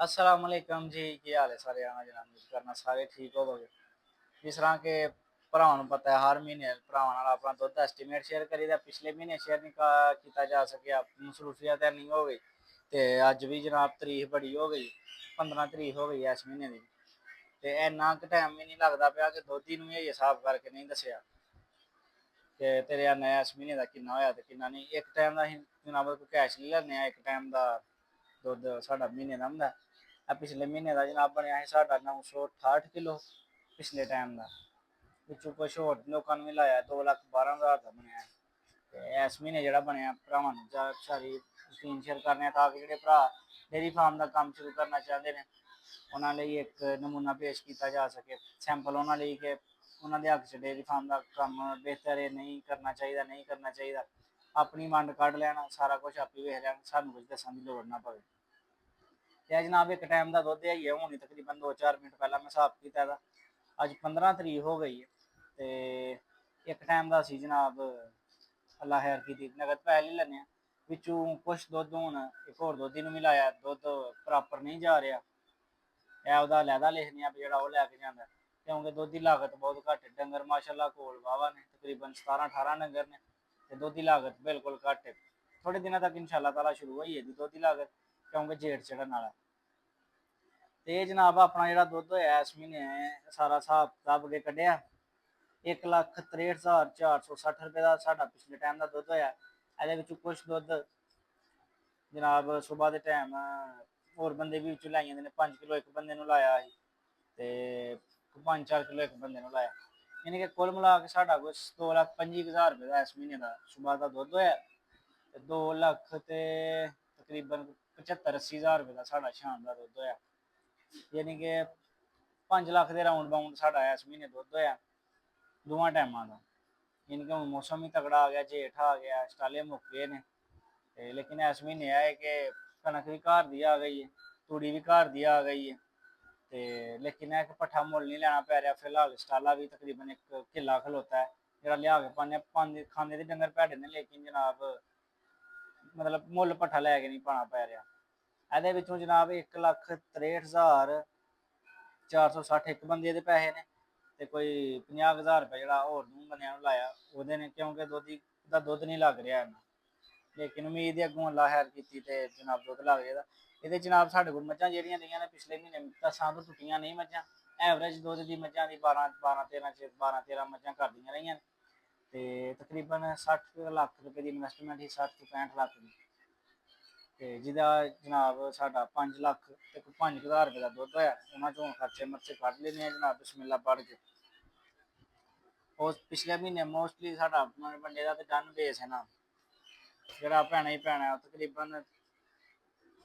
अस्सलाम वालेकुम जी, की हाल है सारे आना जनाब उम्मीद करना सारे ठीक होवोगे। जिस तरह के भरावां नूं पता है हर महीने भरावां नाल अपना दुध दा एस्टीमेट शेयर करीदा। पिछले महीने शेयर नहीं कीता जा सकिया, मसरूफियत नहीं हो गई ते अज भी जनाब तरीक बड़ी हो गई, 15 तरीक हो गई है इस महीने दी ते इन्ना क टाइम भी नहीं लगदा पिया कि दोधी नूं ही हिसाब करके नहीं दस्सिया कि तेरे अन्न इस महीने दा किन्ना होया ते किन्ना नहीं। एक टाइम दा असीं जनाब कैश ले लैन्ने आं, एक टाइम दा दुद्ध साढ़ा महीने दा होंदा है। पिछले महीने का जनाब बनया है साढ़ा 968 किलो पिछले टाइम का, पिछू कुछ होर लोगों ने भी लाया 2,12,000 का बनया है। ते इस महीने जो बनया भरावां सारी यकीन शेयर करने ताकि जो भरा डेयरी फार्म का काम शुरू करना चाहते हैं उन्होंने एक नमूना पेश किया जा सके, सैंपल उन्होंने कि उन्होंने हक च डेयरी फार्म का काम बेहतर है, नहीं करना चाहिए, नहीं करना चाहिए, अपनी मंड कढ़ लैन, सारा कुछ आप ही वेख लैन, सानू कुछ दसन की लोड़ ना पवे। ते जनाब एक टाइम का दुद्ध है हूँ तकरीबन 2-4 मिनट पहला मैं हिसाब किया था, अज 15 तरीक हो गई है तो एक टाइम का असी जनाब अल्लाह खैर की नगद पैसे ले लैने पिछू कुछ दुद्ध हूँ एक होर दोधी नूं मिलाया, दुद्ध प्रॉपर नहीं जा रहा है वह लैदा लिखने भी जो लैके जाता, क्योंकि दुद्ध की लागत बहुत घट है। डंगर माशाअल्लाह कोल वाहवा ने तकरीबन 17-18 डंगर ने ते दुद्ध की लागत बिल्कुल घट है। थोड़े दिनों तक इंशाअल्लाह ताला शुरू हो जाएगी दुद्ध की लागत, क्योंकि जेठ चढ़न वाला। तो जनाब अपना जो दुद्ध होया इस महीने सारा हिसाब किताब अगे कढ़िया 1,63,460 रुपये का साढ़ा पिछले टाइम का दुद्ध होया। ये कुछ दुद्ध जनाब सुबह के टाइम होर बंदे भी लाई जाते हैं, 5 किलो एक बंदे नूं लाया तो 5-4 किलो एक बंदे नूं लाया, यानी कि कुल मिला के साढ़ा कुछ 2,25,000 रुपये का इस महीने का सुबह का दुद्ध होया। 2 लख ते तकरीबन 75-80 हज़ार रुपये का साढ़ा शाम का दुद्ध होया, यानी कि 5 लख के राउंड बाउंड साढ़ा इस महीने दुद्ध होया दोवां टाइमां का। यानी कि हूँ मौसम भी तगड़ा आ गया, जेठ आ गया, स्टाले मुक गए ने लेकिन इस महीने है कि कनक भी घर की आ गई है, तूड़ी भी घर की आ गई है लेकिन है कि पट्ठा मुल नहीं लेना पै रहा। फिलहाल स्टाला भी तकरीबन एक किला खलोता है जो लिया के पाने खाने के डंगर भैड़े ने, लेकिन जनाब मतलब मुल पट्ठा लैके नहीं पाना पै रहा। ये जनाब 1,63,460 एक बंदे के पैसे ने तो कोई 50,000 रुपये जो होर बंद लाया वो ने, क्योंकि दुद्ध नहीं लग रहा है इन्ना, लेकिन उम्मीद है अगों अल्लाह खैर की तो जनाब दुद्ध लग जाएगा। ये जनाब साढ़े को मझां जहियां रही ने पिछले महीने 10 तो टुटियां नहीं मझां, एवरेज दुद्ध की मझां की 12-13 मझां कर दी रही तो तकरीबन 60 लाख रुपये की इन्वेस्टमेंट ही 60-65 लाख की, तो जिदा जनाब साढ़ा 5 लख ते 5,000 रुपये का दुद्ध होया। उन्होंने हूँ खर्चे मर्चे कढ़ लेने जनाब बिस्मिल्ला पढ़ के। और पिछले महीने मोस्टली साढ़ा बंडे का तो डन बेस है ना, जो भैना ही भैना तकरीबन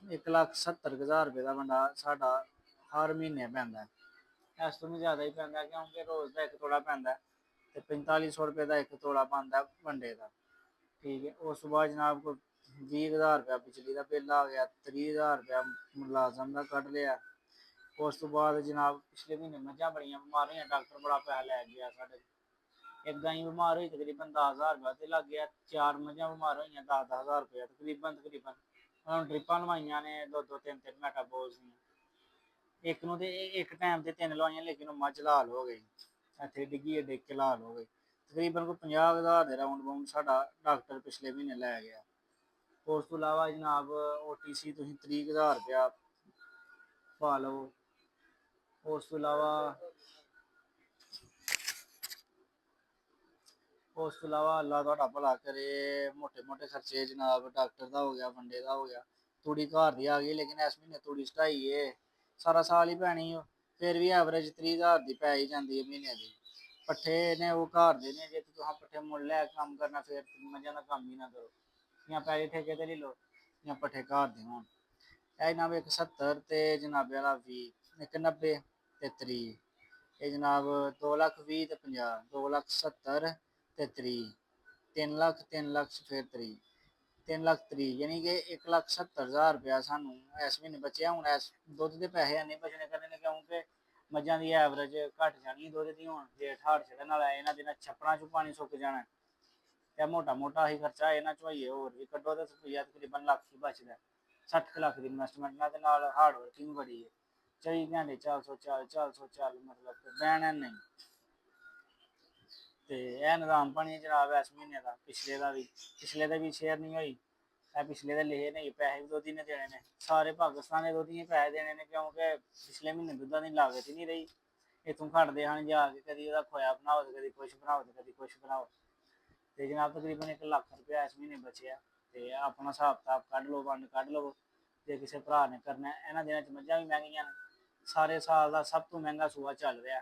1,70,000 रुपये का बंडा साढ़ा हर महीने पैंदा है, इस तो भी ज़्यादा ही पैंदा क्योंकि रोज़ का एक तोड़ा पैंदा तो 4500 रुपये का एक तोड़ा बनता बंडे का। ठीक है, उस बाद जनाब को 20,000 रुपया बिजली का बिल आ गया, 30,000 रुपया मुलाजम का कट लिया। उस तो बाद जनाब पिछले महीने मझां बड़ियां बमार हुई, डॉक्टर बड़ा पैसा लै गया साढ़े। एक गाय बीमार हुई तकरीबन 10,000 रुपया तो लग गया, 4 मझां बीमार हुई 10-10 हज़ार रुपया तकरीबन उन्होंने ड्रिपां लवाइया ने 2-2 3-3 मेटाबोल्स दी, एक नूं ते एक टाइम ते 3 लवाइया, लेकिन मझ लाल हो गई, इत्थे डिग्गी डिग के लाल हो गई। तकरीबन कोई 50,000 के राउंड बाउंड साढ़ा डॉक्टर पिछले महीने लै गया। उस तो इलावा जनाब OTC तुसीं 30,000 रुपया पा लो। उस तो इलावा अल्लाह तुहाडा भला करे, मोटे मोटे खर्चे जनाब डॉक्टर का हो गया, बंडे का हो गया, तूड़ी घर की आ गई, लेकिन इस महीने तूड़ी सटाई है सारा साल ही पैनी हो, फिर भी एवरेज 30,000 की पै ही जाती है महीने की। पट्ठे ने वो घर दे ने, जे तुहां पट्ठे मुल लै काम करना फिर मझां का कम ही ना करो, या पैसे ठेके ते ले लो या पट्ठे घर दे होन। यह जनाब 170 ते जनाबे वाला 20, 190 ते 30, ये जनाब 2,20,000 ते 50, 2,70,000 ते 30, 3 लख 3 लख फिर 30, 3,30,000 यानी कि 1,70,000 रुपया सानू इस महीने बचे। हूँ इस दुद्ध के पैसे नहीं बचने करने क्योंकि मझां की एवरेज घट जानी दुद्ध की, हूँ जेठ हाड़ चढ़न वाला इन्होंने दिनों छप्पड़ा चों पानी सुक जाना तो मोटा मोटा ही खर्चा इन्होंने चोइए होर भी कड्ढो तो रुपया तकरीबन लख ही बचता। 60 ਕੁ ਲੱਖ ਦੀ ਇਨਵੈਸਟਮੈਂਟ ਨਾਲ ਤੇ ਨਾਲ ਹਾਰਡ ਵਰਕਿੰਗ ਬੜੀ ਹੈ 24 ਘੰਟੇ 400 ਚੱਲ ਮਤਲਬ ਕਿ ਬਹਿਣਾ ਨਹੀਂ। ਤੇ ਇਹ ਨਿਜ਼ਾਮ ਬਣੀ ਜਨਾਬ ਇਸ ਮਹੀਨੇ ਦਾ, ਪਿਛਲੇ ਦਾ ਵੀ ਸ਼ੇਅਰ ਨਹੀਂ ਹੋਈ। ਇਹ ਪਿਛਲੇ ਦੇ ਲਏ ਨਹੀਂ, ਪੈਸੇ ਵੀ ਦੋਧੀ ਨੇ ਦੇਣੇ ਨੇ, ਸਾਰੇ ਪਾਕਿਸਤਾਨ ਦੇ ਦੋਧੀ ਨੇ ਪੈਸੇ ਦੇਣੇ ਨੇ, ਕਿਉਂਕਿ ਪਿਛਲੇ ਮਹੀਨੇ ਦੁੱਧਾਂ ਦੀ ਲਾਗਤ ਹੀ ਨਹੀਂ ਰਹੀ। ਇੱਥੋਂ ਖੜਦੇ ਹਨ ਜਾ ਕੇ, ਕਦੀ ਉਹਦਾ ਖੋਇਆ ਬਣਾਓ ਤੇ ਕਦੀ ਕੁਛ ਬਣਾਓ ਤੇ ਕਦੀ ਕੁਛ ਬਣਾਓ। ਤੇ ਜਨਾਬ ਤਕਰੀਬਨ 1 ਲੱਖ ਰੁਪਇਆ ਇਸ ਮਹੀਨੇ ਬਚਿਆ। ਤੇ ਆਪਣਾ ਹਿਸਾਬ ਕਿਤਾਬ ਕੱਢ ਲਓ, ਵੰਡ ਕੱਢ ਲਓ। ਜੇ ਕਿਸੇ ਭਰਾ ਨੇ ਕਰਨਾ, ਇਹਨਾਂ ਦਿਨਾਂ 'ਚ ਮੱਝਾਂ ਵੀ ਮਹਿੰਗੀਆਂ ਨੇ, ਸਾਰੇ ਸਾਲ ਦਾ ਸਭ ਤੋਂ ਮਹਿੰਗਾ ਸੂਆ ਚੱਲ ਰਿਹਾ।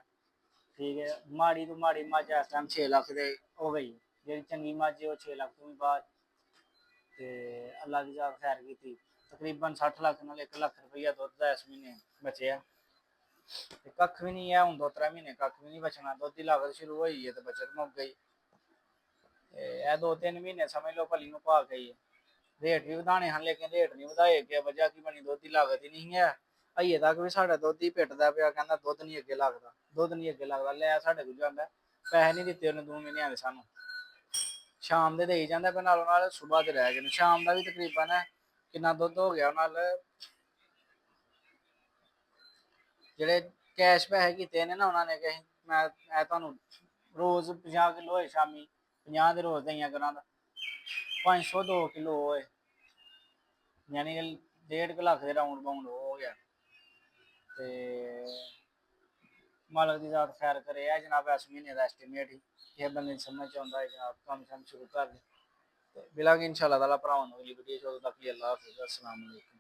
ਠੀਕ ਹੈ, ਮਾੜੀ ਤੋਂ ਮਾੜੀ ਮੱਝ ਇਸ ਟਾਈਮ 6 ਲੱਖ ਦੇ ਹੋ ਗਈ, ਜਿਹੜੀ ਚੰਗੀ ਮੱਝ ਹੈ ਉਹ 6 ਲੱਖ ਤੋਂ ਵੀ ਬਾਅਦ। ਤੇ ਅੱਲਾ ਦੀ ਜਾਨ ਖੈਰ ਕੀਤੀ, ਤਕਰੀਬਨ 60 ਲੱਖ ਨਾਲ 1 ਲੱਖ ਰੁਪਈਆ ਦੁੱਧ ਦਾ ਇਸ ਮਹੀਨੇ ਬਚਿਆ। ਤੇ ਕੱਖ ਵੀ ਨਹੀਂ ਹੈ ਹੁਣ 2-3 ਮਹੀਨੇ ਕੱਖ ਵੀ ਨਹੀਂ ਬਚਣਾ, ਦੁੱਧ ਦੀ ਲਾਗਤ ਸ਼ੁਰੂ ਹੋਈ ਹੈ ਤੇ ਬਚਤ ਮੁੱਕ ਗਈ। ਇਹ 2-3 ਮਹੀਨੇ ਸਮਝ ਲਓ ਭਲੀ ਨੂੰ ਭਾਗ ਗਈ ਹੈ। ਰੇਟ ਵੀ ਵਧਾਣੇ ਹਨ ਲੇਕਿਨ ਰੇਟ ਨਹੀਂ ਵਧਾਏ ਕਿ ਵਜ੍ਹਾ ਕੀ ਬਣੀ, ਦੁੱਧ ਦੀ ਲਾਗਤ ਹੀ ਨਹੀਂ ਹੈ। ਅਈਏ ਤੱਕ ਵੀ ਸਾਡਾ ਦੁੱਧ ਹੀ ਪਿੱਟਦਾ ਪਿਆ, ਕਹਿੰਦਾ ਦੁੱਧ ਨਹੀਂ ਅੱਗੇ ਲੱਗਦਾ, ਦੁੱਧ ਨਹੀਂ ਅੱਗੇ ਲੱਗਦਾ। ਲੈ ਸਾਡੇ ਕੋਲ ਜਾਂਦਾ, ਪੈਸੇ ਨਹੀਂ ਦਿੱਤੇ ਉਹਨੇ 2 ਮਹੀਨਿਆਂ ਦੇ ਸਾਨੂੰ, ਸ਼ਾਮ ਦੇ ਦੇਈ ਜਾਂਦਾ, ਪਰ ਨਾਲੋਂ ਨਾਲ ਸੁਬਾਹ ਦੇ ਰਹਿ ਗਏ ਨੇ। ਸ਼ਾਮ ਦਾ ਵੀ ਤਕਰੀਬਨ ਕਿੰਨਾ ਦੁੱਧ ਹੋ ਗਿਆ ਨਾਲ, ਜਿਹੜੇ ਕੈਸ਼ ਪੈਸੇ ਕੀਤੇ ਨੇ ਨਾ ਉਹਨਾਂ ਨੇ ਕਿ ਮੈਂ ਇਹ ਤੁਹਾਨੂੰ ਰੋਜ਼ 50 ਕਿਲੋ ਹੋਏ, ਸ਼ਾਮੀ 50 ਦੇ ਰੋਜ਼ ਦਈਆਂ ਕਰਾਂਗਾ, 502 ਕਿਲੋ ਹੋਏ, ਯਾਨੀ ਕਿ 1.5 ਲੱਖ ਦੇ ਰਾਉਂਡ ਬਾਉਂਡ ਹੋ ਗਿਆ। ਤੇ ਮਾਲਕ ਦੀ ਜ਼ਾਤ ਖੈਰ ਕਰੇ। ਇਹ ਜਨਾਬ ਇਸ ਮਹੀਨੇ ਦਾ ਐਸਟੀਮੇਟ ਹੀ, ਕਿਸੇ ਬੰਦੇ ਨੂੰ ਸਮਝ ਚ ਆਉਂਦਾ ਹੈ ਜਨਾਬ ਕੰਮ ਸ਼ੁਰੂ ਕਰ ਦੇ। ਤੇ ਮਿਲਾਂਗੇ ਇਨਸ਼ਾਅੱਲਾ ਤਾਲਾ ਭਰਾਵਾਂ ਨੂੰ ਅਗਲੀ ਵੀਡੀਓ 'ਚ, ਉਦੋਂ ਤੱਕ ਲਈ ਅੱਲਾ ਹਾਫਿਜ਼, अस्सलाम वालेकुम।